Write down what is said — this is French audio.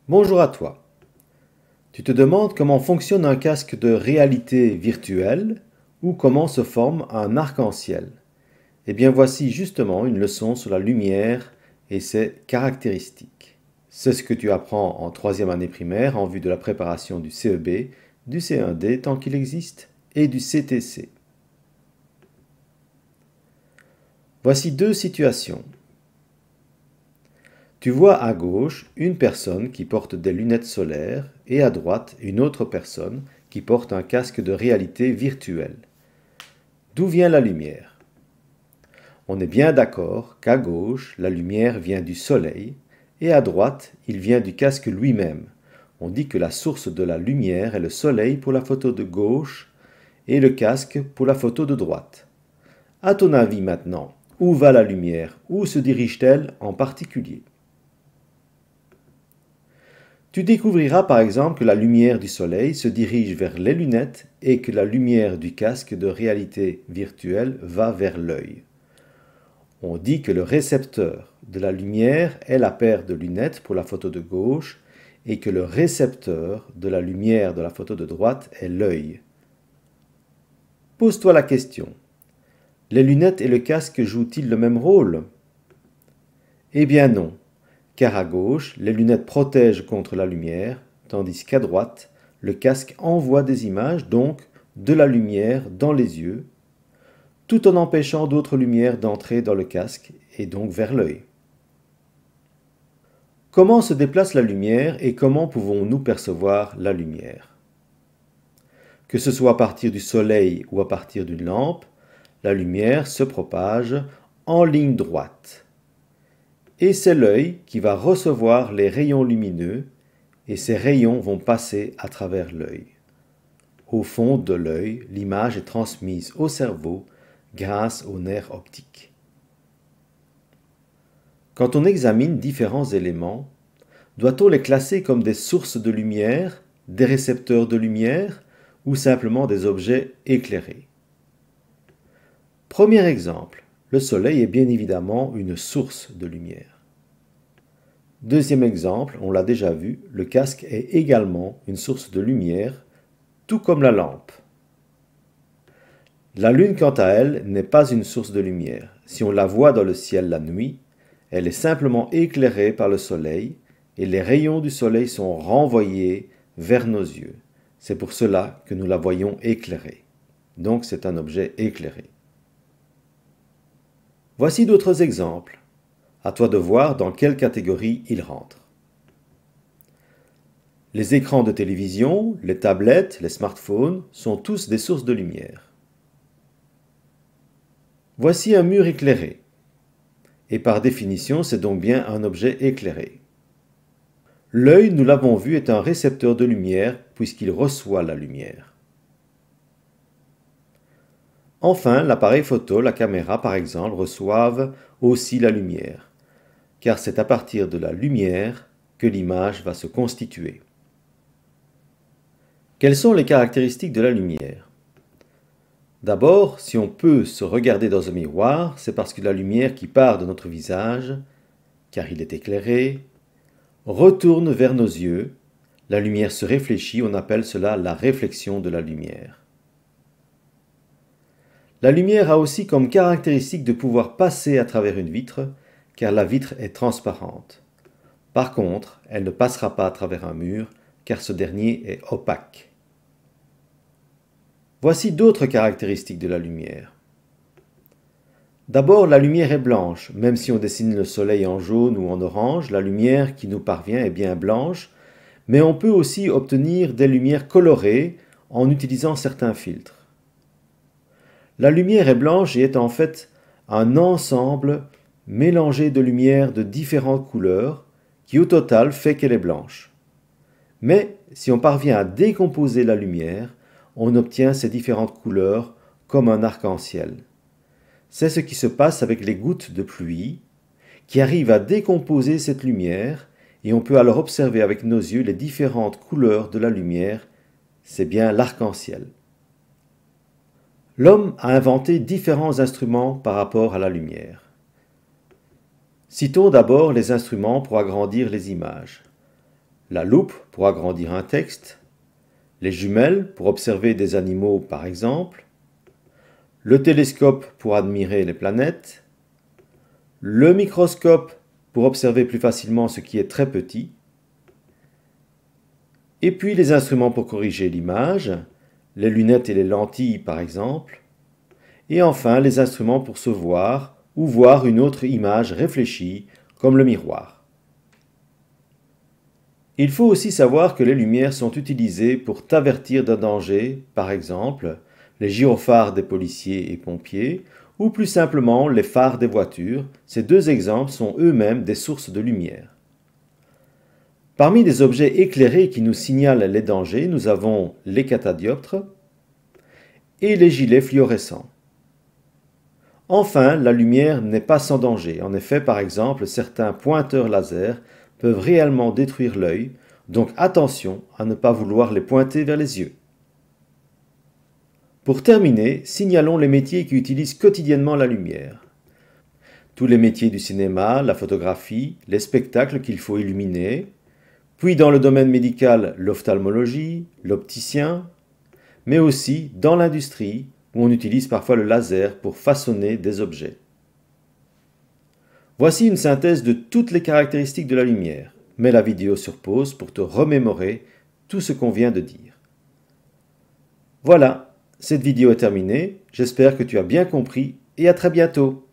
Bonjour à toi. Tu te demandes comment fonctionne un casque de réalité virtuelle ou comment se forme un arc-en-ciel. Eh bien voici justement une leçon sur la lumière et ses caractéristiques. C'est ce que tu apprends en troisième année primaire en vue de la préparation du CEB, du C1D tant qu'il existe et du CTC. Voici deux situations. Tu vois à gauche une personne qui porte des lunettes solaires et à droite une autre personne qui porte un casque de réalité virtuelle. D'où vient la lumière? On est bien d'accord qu'à gauche, la lumière vient du soleil et à droite, il vient du casque lui-même. On dit que la source de la lumière est le soleil pour la photo de gauche et le casque pour la photo de droite. À ton avis maintenant, où va la lumière? Où se dirige-t-elle en particulier? Tu découvriras par exemple que la lumière du soleil se dirige vers les lunettes et que la lumière du casque de réalité virtuelle va vers l'œil. On dit que le récepteur de la lumière est la paire de lunettes pour la photo de gauche et que le récepteur de la lumière de la photo de droite est l'œil. Pose-toi la question. Les lunettes et le casque jouent-ils le même rôle? Eh bien non. Car à gauche, les lunettes protègent contre la lumière, tandis qu'à droite, le casque envoie des images, donc de la lumière dans les yeux, tout en empêchant d'autres lumières d'entrer dans le casque et donc vers l'œil. Comment se déplace la lumière et comment pouvons-nous percevoir la lumière? Que ce soit à partir du soleil ou à partir d'une lampe, la lumière se propage en ligne droite. Et c'est l'œil qui va recevoir les rayons lumineux et ces rayons vont passer à travers l'œil. Au fond de l'œil, l'image est transmise au cerveau grâce aux nerfs optiques. Quand on examine différents éléments, doit-on les classer comme des sources de lumière, des récepteurs de lumière ou simplement des objets éclairés? Premier exemple, le soleil est bien évidemment une source de lumière. Deuxième exemple, on l'a déjà vu, le casque est également une source de lumière, tout comme la lampe. La lune, quant à elle, n'est pas une source de lumière. Si on la voit dans le ciel la nuit, elle est simplement éclairée par le soleil et les rayons du soleil sont renvoyés vers nos yeux. C'est pour cela que nous la voyons éclairée. Donc c'est un objet éclairé. Voici d'autres exemples. À toi de voir dans quelle catégorie ils rentrent. Les écrans de télévision, les tablettes, les smartphones sont tous des sources de lumière. Voici un mur éclairé. Et par définition, c'est donc bien un objet éclairé. L'œil, nous l'avons vu, est un récepteur de lumière puisqu'il reçoit la lumière. Enfin, l'appareil photo, la caméra par exemple, reçoivent aussi la lumière, car c'est à partir de la lumière que l'image va se constituer. Quelles sont les caractéristiques de la lumière? D'abord, si on peut se regarder dans un miroir, c'est parce que la lumière qui part de notre visage, car il est éclairé, retourne vers nos yeux. La lumière se réfléchit, on appelle cela la réflexion de la lumière. La lumière a aussi comme caractéristique de pouvoir passer à travers une vitre, car la vitre est transparente. Par contre, elle ne passera pas à travers un mur, car ce dernier est opaque. Voici d'autres caractéristiques de la lumière. D'abord, la lumière est blanche. Même si on dessine le soleil en jaune ou en orange, la lumière qui nous parvient est bien blanche, mais on peut aussi obtenir des lumières colorées en utilisant certains filtres. La lumière est blanche et est en fait un ensemble mélangé de lumière de différentes couleurs qui au total fait qu'elle est blanche. Mais si on parvient à décomposer la lumière, on obtient ces différentes couleurs comme un arc-en-ciel. C'est ce qui se passe avec les gouttes de pluie qui arrivent à décomposer cette lumière et on peut alors observer avec nos yeux les différentes couleurs de la lumière. C'est bien l'arc-en-ciel. L'homme a inventé différents instruments par rapport à la lumière. Citons d'abord les instruments pour agrandir les images. la loupe pour agrandir un texte, les jumelles pour observer des animaux par exemple, le télescope pour admirer les planètes, le microscope pour observer plus facilement ce qui est très petit, et puis les instruments pour corriger l'image, les lunettes et les lentilles par exemple, et enfin les instruments pour se voir ou voir une autre image réfléchie comme le miroir. Il faut aussi savoir que les lumières sont utilisées pour t'avertir d'un danger, par exemple les gyrophares des policiers et pompiers, ou plus simplement les phares des voitures. Ces deux exemples sont eux-mêmes des sources de lumière. Parmi les objets éclairés qui nous signalent les dangers, nous avons les catadioptres et les gilets fluorescents. Enfin, la lumière n'est pas sans danger. En effet, par exemple, certains pointeurs laser peuvent réellement détruire l'œil, donc attention à ne pas vouloir les pointer vers les yeux. Pour terminer, signalons les métiers qui utilisent quotidiennement la lumière. Tous les métiers du cinéma, la photographie, les spectacles qu'il faut illuminer, puis dans le domaine médical, l'ophtalmologie, l'opticien, mais aussi dans l'industrie, où on utilise parfois le laser pour façonner des objets. Voici une synthèse de toutes les caractéristiques de la lumière. Mets la vidéo sur pause pour te remémorer tout ce qu'on vient de dire. Voilà, cette vidéo est terminée, j'espère que tu as bien compris et à très bientôt.